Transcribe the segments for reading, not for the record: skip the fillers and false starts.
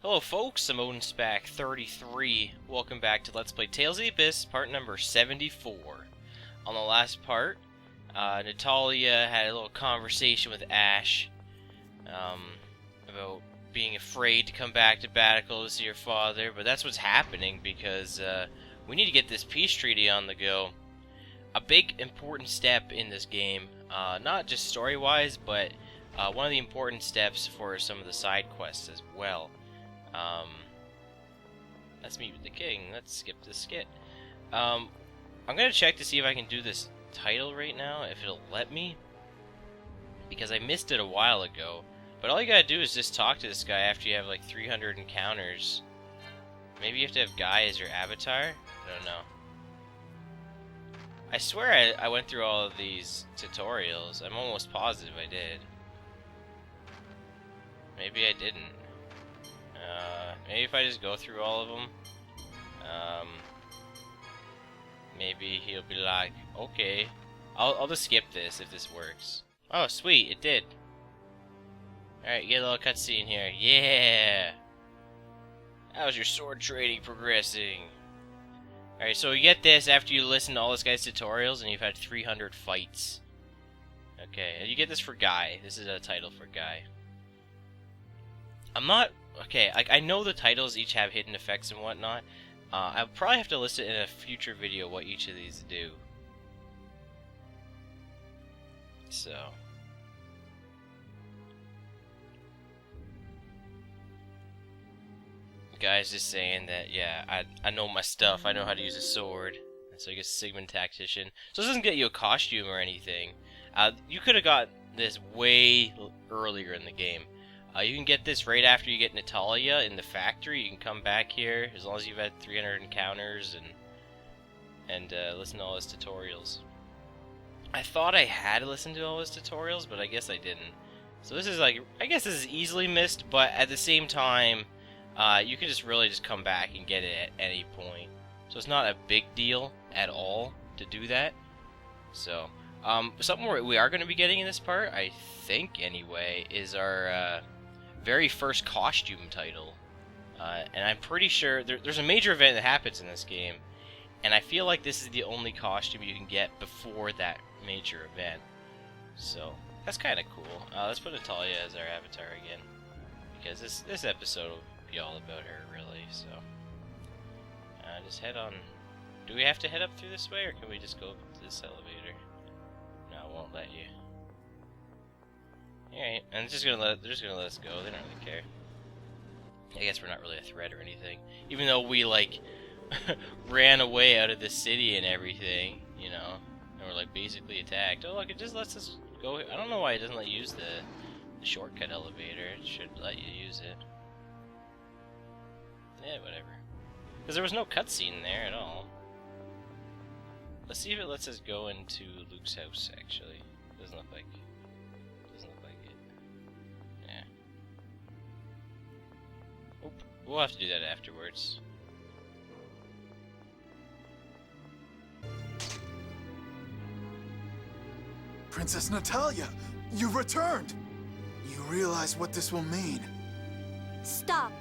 Hello folks, I'm OdinSpac33. Welcome back to Let's Play Tales of the Abyss, part number 74. On the last part, Natalia had a little conversation with Asch about being afraid to come back to Baticul to see her father, but that's what's happening because we need to get this peace treaty on the go. A big important step in this game, not just story-wise, but one of the important steps for some of the side quests as well. Let's meet with the king. Let's skip this skit. I'm gonna check to see if I can do this title right now, if it'll let me, because I missed it a while ago. But all you gotta do is just talk to this guy after you have like 300 encounters. Maybe you have to have Guy as your avatar? I don't know. I swear I went through all of these tutorials. I'm almost positive I did. Maybe I didn't. Maybe if I just go through all of them, maybe he'll be like, okay, I'll just skip this if this works. Oh, sweet, it did. Alright, you get a little cutscene here. Yeah! How's your sword trading progressing? Alright, so you get this after you listen to all this guy's tutorials and you've had 300 fights. Okay, and you get this for Guy. This is a title for Guy. I'm not... Okay, I know the titles each have hidden effects and whatnot. I'll probably have to list it in a future video what each of these do. So... The guy's just saying that, yeah, I know my stuff. I know how to use a sword. And so he gets Sigmund Tactician. So this doesn't get you a costume or anything. You could have got this way earlier in the game. You can get this right after you get Natalia in the factory. You can come back here as long as you've had 300 encounters and listen to all his tutorials. I thought I had listened to all his tutorials, but I guess I didn't. So this is like, I guess this is easily missed, but at the same time, you can just really just come back and get it at any point. So it's not a big deal at all to do that. So, something we are going to be getting in this part, I think anyway, is our very first costume title. And I'm pretty sure there's a major event that happens in this game, and I feel like this is the only costume you can get before that major event. So that's kind of cool. Let's put Natalia as our avatar again, because this episode will be all about her, really. So just head on. Do we have to head up through this way, or can we just go up to this elevator? No, it won't let you. Alright, and they're just gonna let us go. They don't really care. I guess we're not really a threat or anything. Even though we, like, ran away out of the city and everything, you know, and we're, like, basically attacked. Oh, look, it just lets us go. I don't know why it doesn't let you use the shortcut elevator. It should let you use it. Yeah, whatever. Because there was no cutscene there at all. Let's see if it lets us go into Luke's house, actually. Doesn't look like it. Yeah. Oop. We'll have to do that afterwards. Princess Natalia, you returned! You realize what this will mean? Stop!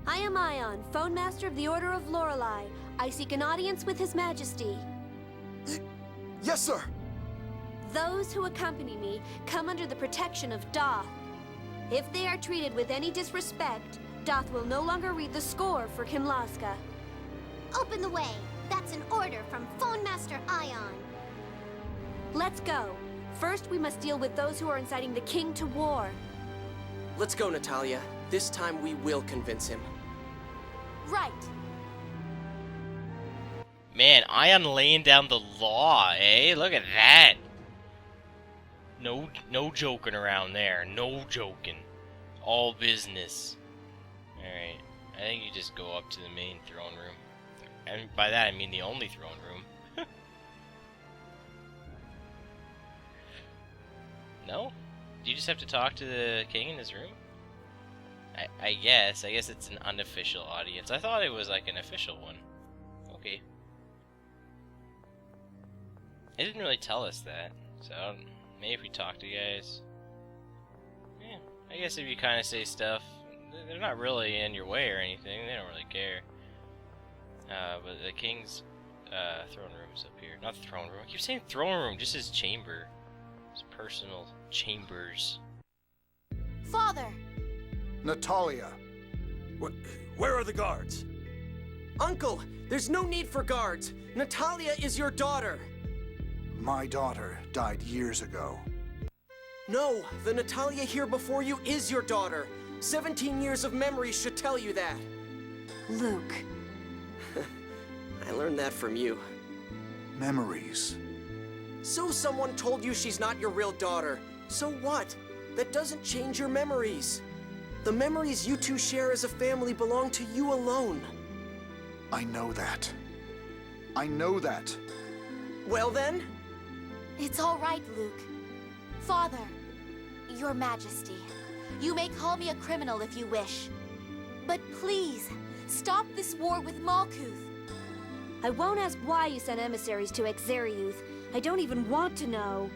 I am Ion, Phone Master of the Order of Lorelei. I seek an audience with His Majesty. Yes, sir! Those who accompany me come under the protection of Doth. If they are treated with any disrespect, Doth will no longer read the score for Kimlaska. Open the way. That's an order from Phone Master Ion. Let's go. First, we must deal with those who are inciting the king to war. Let's go, Natalia. This time we will convince him. Right. Man, Ion laying down the law, eh? Look at that. No joking around there. No joking. All business. Alright. I think you just go up to the main throne room. And by that I mean the only throne room. No? Do you just have to talk to the king in his room? I guess it's an unofficial audience. I thought it was like an official one. Okay. It didn't really tell us that, so maybe if we talk to guys. Yeah, I guess if you kind of say stuff they're not really in your way or anything. They don't really care. But the king's throne room's up here. Not the throne room. I keep saying throne room, just his chamber. His personal chambers. Father! Natalia. Where are the guards? Uncle, there's no need for guards. Natalia is your daughter. My daughter died years ago. No, the Natalia here before you is your daughter. 17 years of memories should tell you that. Luke. I learned that from you. Memories. So someone told you she's not your real daughter. So what? That doesn't change your memories. The memories you two share as a family belong to you alone. I know that. I know that. Well then? It's all right, Luke. Father, Your Majesty, you may call me a criminal if you wish. But please, stop this war with Malkuth. I won't ask why you sent emissaries to Exariuth. I don't even want to know.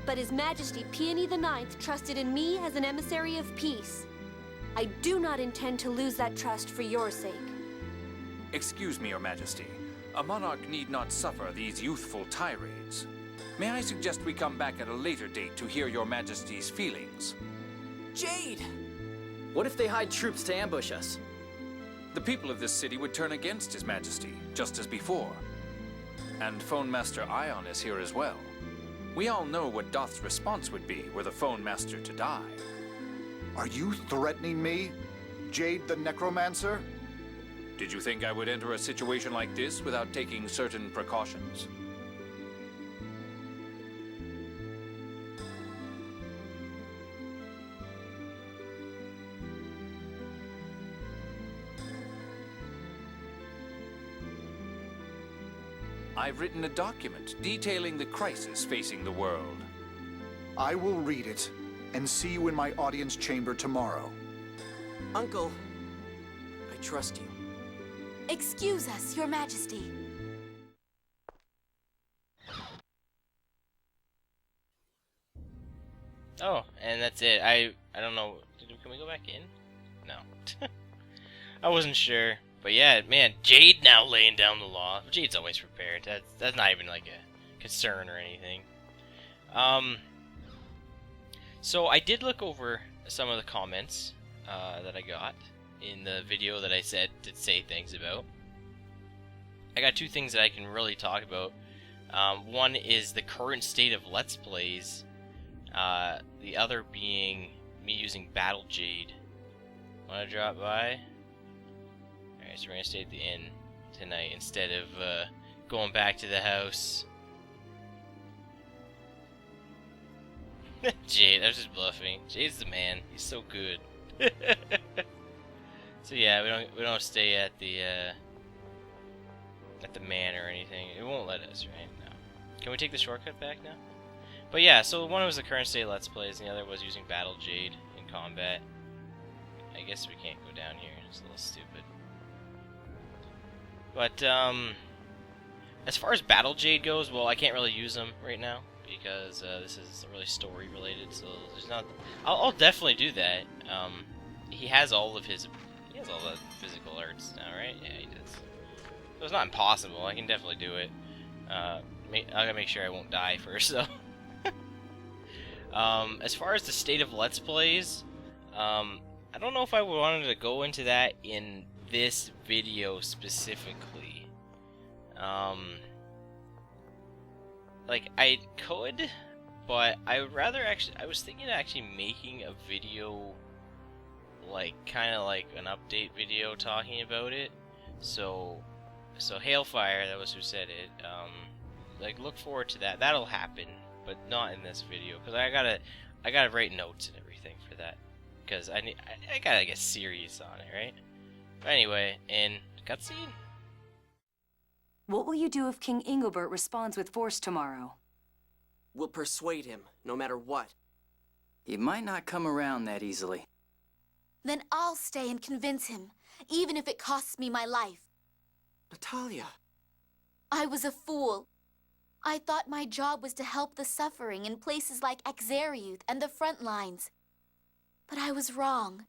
But His Majesty Peony IX trusted in me as an emissary of peace. I do not intend to lose that trust for your sake. Excuse me, Your Majesty. A monarch need not suffer these youthful tirades. May I suggest we come back at a later date to hear Your Majesty's feelings? Jade! What if they hide troops to ambush us? The people of this city would turn against His Majesty, just as before. And Phone Master Ion is here as well. We all know what Doth's response would be were the Phone Master to die. Are you threatening me? Jade the Necromancer? Did you think I would enter a situation like this without taking certain precautions? I've written a document detailing the crisis facing the world. I will read it and see you in my audience chamber tomorrow. Uncle, I trust you. Excuse us, Your Majesty. Oh, and that's it. I don't know. Can we go back in? No. I wasn't sure. But yeah, man, Jade now laying down the law. Jade's always prepared. That's not even like a concern or anything. So I did look over some of the comments that I got in the video that I said to say things about. I got two things that I can really talk about. One is the current state of Let's Plays. The other being me using Battle Jade. Wanna drop by? Alright, so we're gonna stay at the inn tonight instead of going back to the house. Jade, I was just bluffing. Jade's the man. He's so good. So yeah, we don't stay at the manor or anything. It won't let us, right? No. Can we take the shortcut back now? But yeah, so one was the current state Let's Plays, and the other was using Battle Jade in combat. I guess we can't go down here. It's a little stupid. But as far as Battle Jade goes, well, I can't really use them right now because this is really story related. So there's not. I'll definitely do that. He has all of his. He has all the physical arts now, right? Yeah, he does. So it's not impossible. I can definitely do it. I gotta make sure I won't die first, though. As far as the state of Let's Plays, I don't know if I wanted to go into that in this video specifically. Like, I could, but I would rather actually, I was thinking of actually making a video, like, kind of like an update video talking about it. So Hailfire, that was who said it, like, look forward to that. That'll happen, but not in this video, because I gotta write notes and everything for that, because I gotta get serious on it, right? But anyway, in cutscene. What will you do if King Ingobert responds with force tomorrow? We'll persuade him, no matter what. He might not come around that easily. Then I'll stay and convince him, even if it costs me my life. Natalia. I was a fool. I thought my job was to help the suffering in places like Exariuth and the front lines. But I was wrong.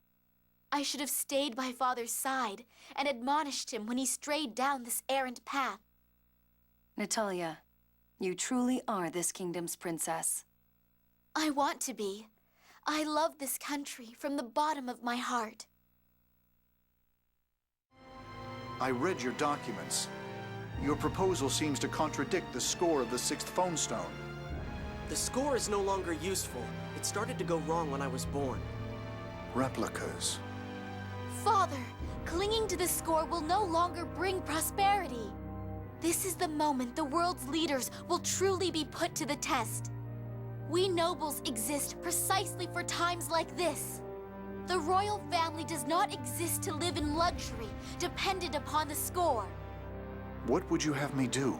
I should have stayed by Father's side and admonished him when he strayed down this errant path. Natalia, you truly are this kingdom's princess. I want to be. I love this country from the bottom of my heart. I read your documents. Your proposal seems to contradict the score of the 6th phone stone. The score is no longer useful. It started to go wrong when I was born. Replicas. Father, clinging to the score will no longer bring prosperity. This is the moment the world's leaders will truly be put to the test. We nobles exist precisely for times like this. The royal family does not exist to live in luxury, dependent upon the score. What would you have me do?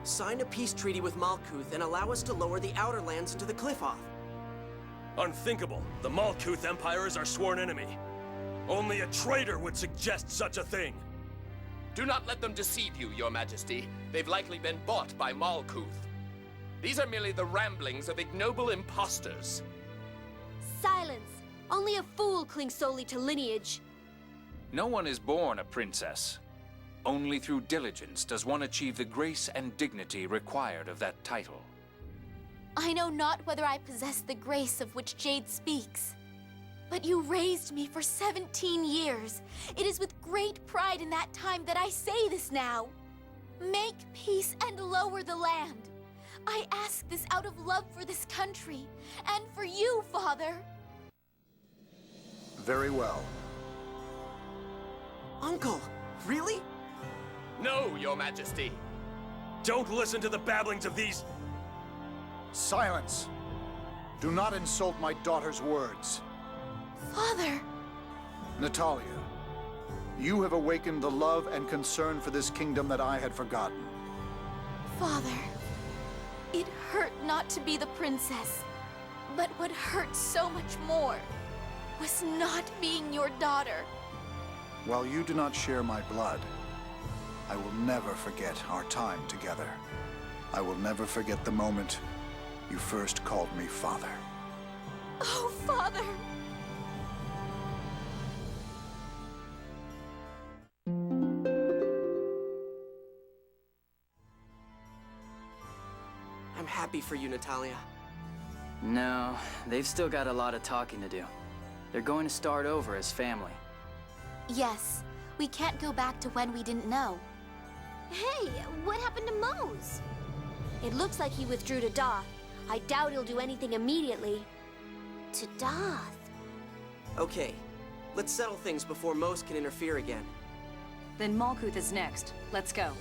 Sign a peace treaty with Malkuth and allow us to lower the outer lands into the Cliff-Off. Unthinkable. The Malkuth Empire is our sworn enemy. Only a traitor would suggest such a thing. Do not let them deceive you, Your Majesty. They've likely been bought by Malkuth. These are merely the ramblings of ignoble impostors. Silence! Only a fool clings solely to lineage. No one is born a princess. Only through diligence does one achieve the grace and dignity required of that title. I know not whether I possess the grace of which Jade speaks. But you raised me for 17 years. It is with great pride in that time that I say this now. Make peace and lower the land. I ask this out of love for this country, and for you, Father. Very well. Uncle, really? No, Your Majesty. Don't listen to the babblings of these... Silence! Do not insult my daughter's words. Father! Natalia, you have awakened the love and concern for this kingdom that I had forgotten. Father, it hurt not to be the princess. But what hurt so much more was not being your daughter. While you do not share my blood, I will never forget our time together. I will never forget the moment you first called me father. Oh, Father! I'm happy for you, Natalia. No, they've still got a lot of talking to do. They're going to start over as family. Yes, we can't go back to when we didn't know. Hey, what happened to Mose? It looks like he withdrew to Doth. I doubt he'll do anything immediately. To Doth. Okay, let's settle things before Mose can interfere again. Then Malkuth is next. Let's go.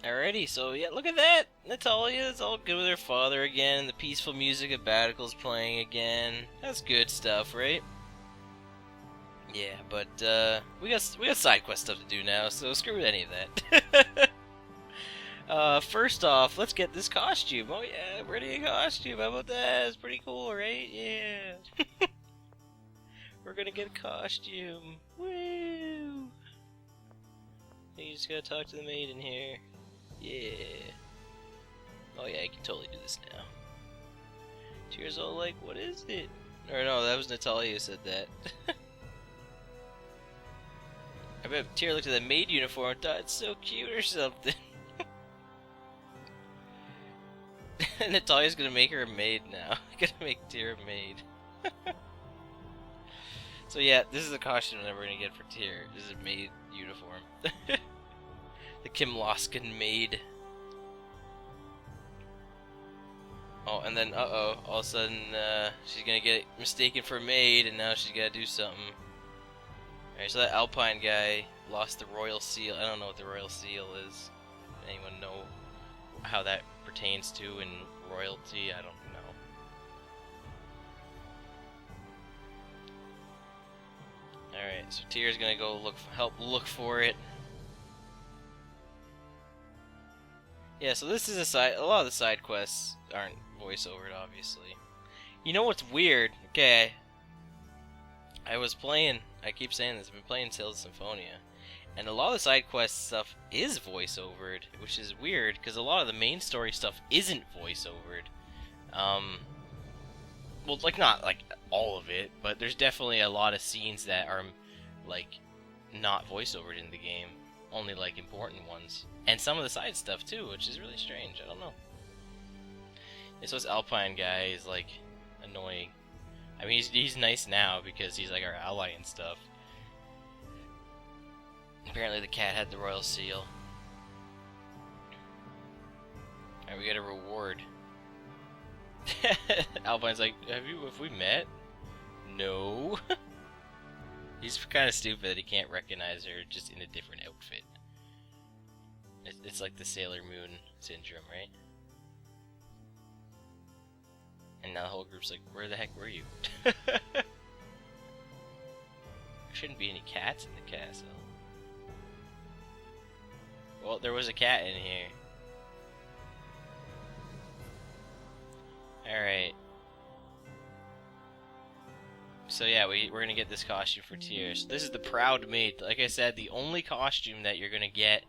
Alrighty, so yeah, look at that! Natalia is all good with her father again, the peaceful music of Baticul's playing again. That's good stuff, right? Yeah, but we got side quest stuff to do now, so screw any of that. First off, let's get this costume. Oh yeah, pretty costume. How about that? It's pretty cool, right? Yeah. We're gonna get a costume. Woo! You just gotta talk to the maid in here. Yeah. Oh yeah, I can totally do this now. Tears all like, what is it? Or no, that was Natalia who said that. I bet Tyr looked at the maid uniform and thought it's so cute or something. Natalia's gonna make her a maid now. Gonna make Tyr a maid. So yeah, this is the costume that we're gonna get for Tyr. This is a maid uniform. The Kim Loskin maid. Oh, and then all of a sudden she's gonna get mistaken for a maid, and now she's gotta do something. Alright, so that Alpine guy lost the royal seal. I don't know what the royal seal is. Anyone know how that pertains to in royalty? I don't know. Alright, so Tyr's gonna go help look for it. Yeah, so this is a lot of the side quests aren't voiceovered, obviously. You know what's weird? Okay, I keep saying this, I've been playing Tales of Symphonia, and a lot of the side quest stuff is voiceovered, which is weird, because a lot of the main story stuff isn't voiceovered. Well, like, not, like, all of it, but there's definitely a lot of scenes that are, like, not voiceovered in the game. Only, like, important ones. And some of the side stuff, too, which is really strange. I don't know. And so this Alpine guy is, like, annoying. I mean, he's nice now because he's, like, our ally and stuff. Apparently the cat had the royal seal. Alright, we got a reward. Alpine's like, have we met? No. He's kind of stupid that he can't recognize her just in a different outfit. It's like the Sailor Moon syndrome, right? And now the whole group's like, where the heck were you? There shouldn't be any cats in the castle. Well, there was a cat in here. Alright. So yeah, we're gonna get this costume for Tyr. So this is the Proud Maid. Like I said, the only costume that you're gonna get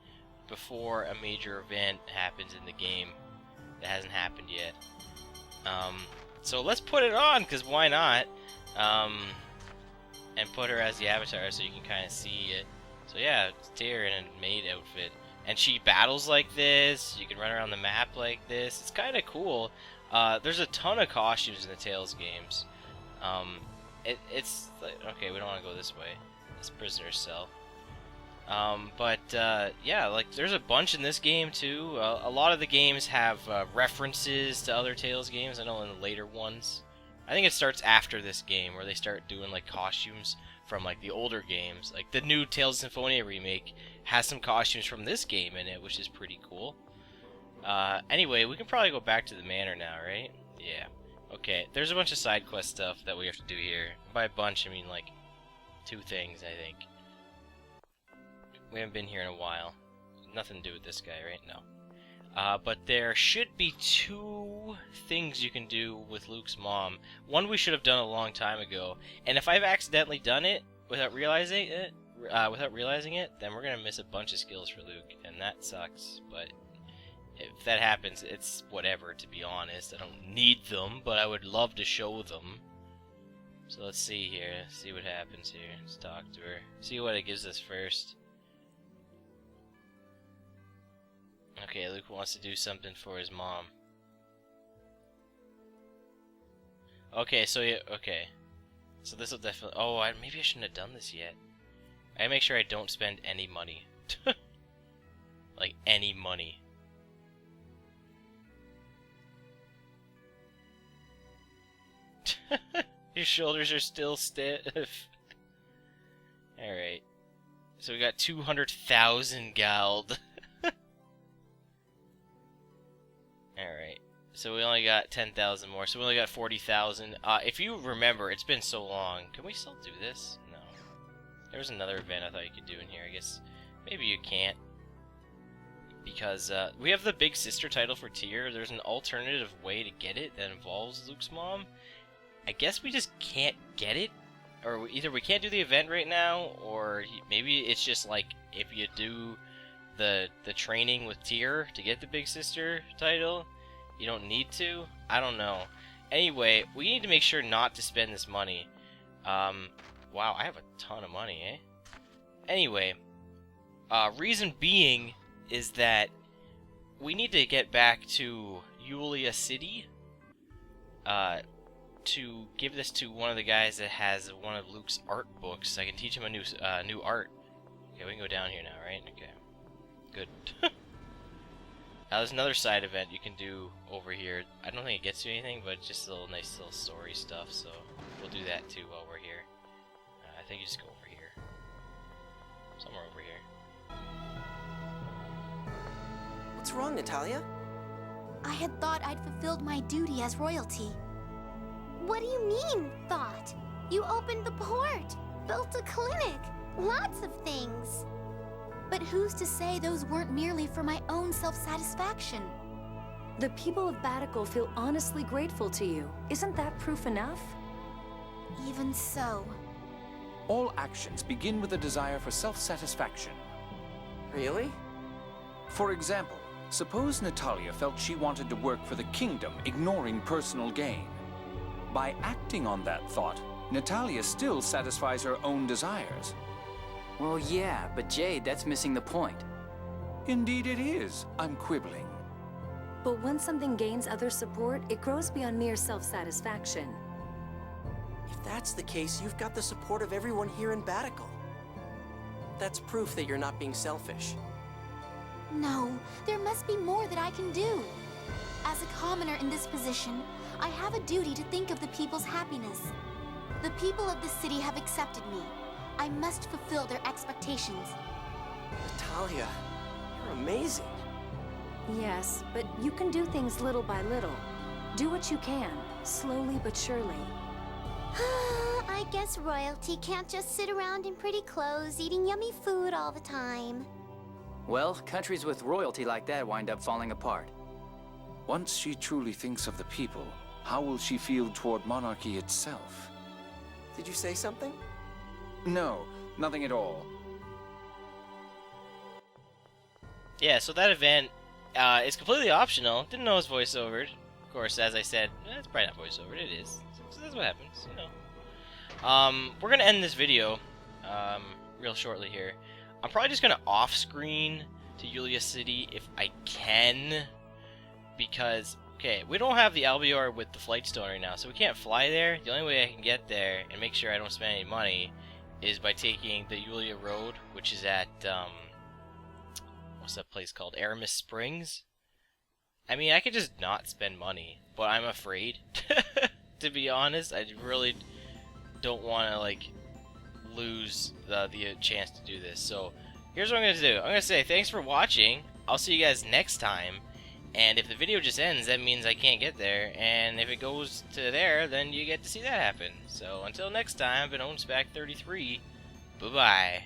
before a major event happens in the game. That hasn't happened yet. So let's put it on, because why not? And put her as the avatar so you can kind of see it. So yeah, it's Tyr in a maid outfit. And she battles like this. You can run around the map like this. It's kind of cool. There's a ton of costumes in the Tales games. It's like, okay, we don't want to go this way. It's prisoner's cell. Yeah, like there's a bunch in this game too. A lot of the games have references to other Tales games. I know in the later ones. I think it starts after this game where they start doing like costumes from like the older games. Like the new Tales of Symphonia remake has some costumes from this game in it, which is pretty cool. Anyway, we can probably go back to the manor now, right? Yeah. Okay, there's a bunch of side quest stuff that we have to do here. By a bunch, I mean like 2 things, I think. We haven't been here in a while. Nothing to do with this guy, right? No. But there should be 2 things you can do with Luke's mom. One we should have done a long time ago, and if I've accidentally done it without realizing it, then we're gonna miss a bunch of skills for Luke, and that sucks. But if that happens, it's whatever, to be honest. I don't need them, but I would love to show them. So let's see here. See what happens here. Let's talk to her. See what it gives us first. Okay, Luke wants to do something for his mom. Okay, so yeah, okay. So this will definitely... Oh, maybe I shouldn't have done this yet. I gotta make sure I don't spend any money. Like, any money. Your shoulders are still stiff. Alright. So we got 200,000 gold. Alright. So we only got 10,000 more. So we only got 40,000. If you remember, it's been so long. Can we still do this? No. There was another event I thought you could do in here. I guess maybe you can't. Because we have the Big Sister title for Tyr. There's an alternative way to get it that involves Luke's mom. I guess we just can't get it. Or either we can't do the event right now, or maybe it's just like if you do the training with Tyr to get the Big Sister title, you don't need to. I don't know. Anyway, we need to make sure not to spend this money. Wow, I have a ton of money, eh? Anyway, reason being is that we need to get back to Yulia City to give this to one of the guys that has one of Luke's art books. I can teach him a new art. Okay, we can go down here now, right? Okay. Good. Now there's another side event you can do over here. I don't think it gets you anything, but it's just a little nice little story stuff, so we'll do that too while we're here. I think you just go over here. Somewhere over here. What's wrong, Natalia? I had thought I'd fulfilled my duty as royalty. What do you mean, thought? You opened the port, built a clinic, lots of things. But who's to say those weren't merely for my own self-satisfaction? The people of Baticul feel honestly grateful to you. Isn't that proof enough? Even so. All actions begin with a desire for self-satisfaction. Really? For example, suppose Natalia felt she wanted to work for the kingdom, ignoring personal gain. By acting on that thought, Natalia still satisfies her own desires. Well, yeah, but Jade, that's missing the point. Indeed it is. I'm quibbling. But when something gains other support, it grows beyond mere self-satisfaction. If that's the case, you've got the support of everyone here in Baticul. That's proof that you're not being selfish. No, there must be more that I can do. As a commoner in this position, I have a duty to think of the people's happiness. The people of the city have accepted me. I must fulfill their expectations. Natalia, you're amazing. Yes, but you can do things little by little. Do what you can, slowly but surely. I guess royalty can't just sit around in pretty clothes eating yummy food all the time. Well, countries with royalty like that wind up falling apart. Once she truly thinks of the people, how will she feel toward monarchy itself? Did you say something? No, nothing at all. Yeah, so that event is completely optional. Didn't know it was voiceovered. Of course, as I said, it's probably not voiceovered. It is. So that's what happens, you know. We're gonna end this video real shortly here. I'm probably just gonna off-screen to Yulia City if I can, because okay, we don't have the Albior with the flight stone right now, so we can't fly there. The only way I can get there and make sure I don't spend any money is by taking the Yulia Road, which is at what's that place called? Aramis Springs. I mean, I could just not spend money, but I'm afraid. To be honest, I really don't want to like lose the chance to do this. So here's what I'm gonna do. I'm gonna say thanks for watching. I'll see you guys next time. And if the video just ends, that means I can't get there. And if it goes to there, then you get to see that happen. So until next time, I've been OwnSpack33. Bye bye.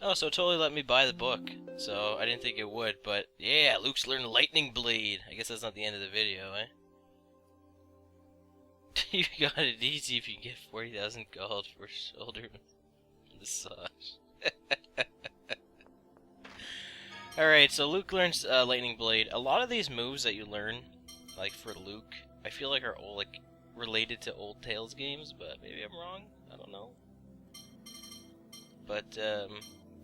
Oh, so it totally let me buy the book. So I didn't think it would, but yeah, Luke's learned Lightning Blade. I guess that's not the end of the video, eh? You got it easy if you get 40,000 gold for shoulder massage. Alright, so Luke learns Lightning Blade. A lot of these moves that you learn, like for Luke, I feel like are all like related to old Tales games, but maybe I'm wrong. I don't know. But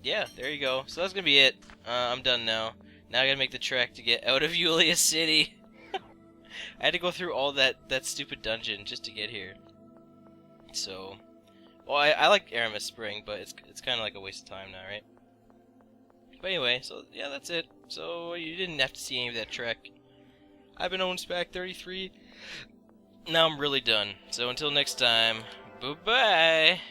yeah, there you go. So that's gonna be it. I'm done now. Now I gotta make the trek to get out of Yulia City. I had to go through all that stupid dungeon just to get here. So, well, I like Aramis Spring, but it's kind of like a waste of time now, right? But anyway, so yeah, that's it. So you didn't have to see any of that trek. I've been OwnSpack33. Now I'm really done. So until next time, bye bye.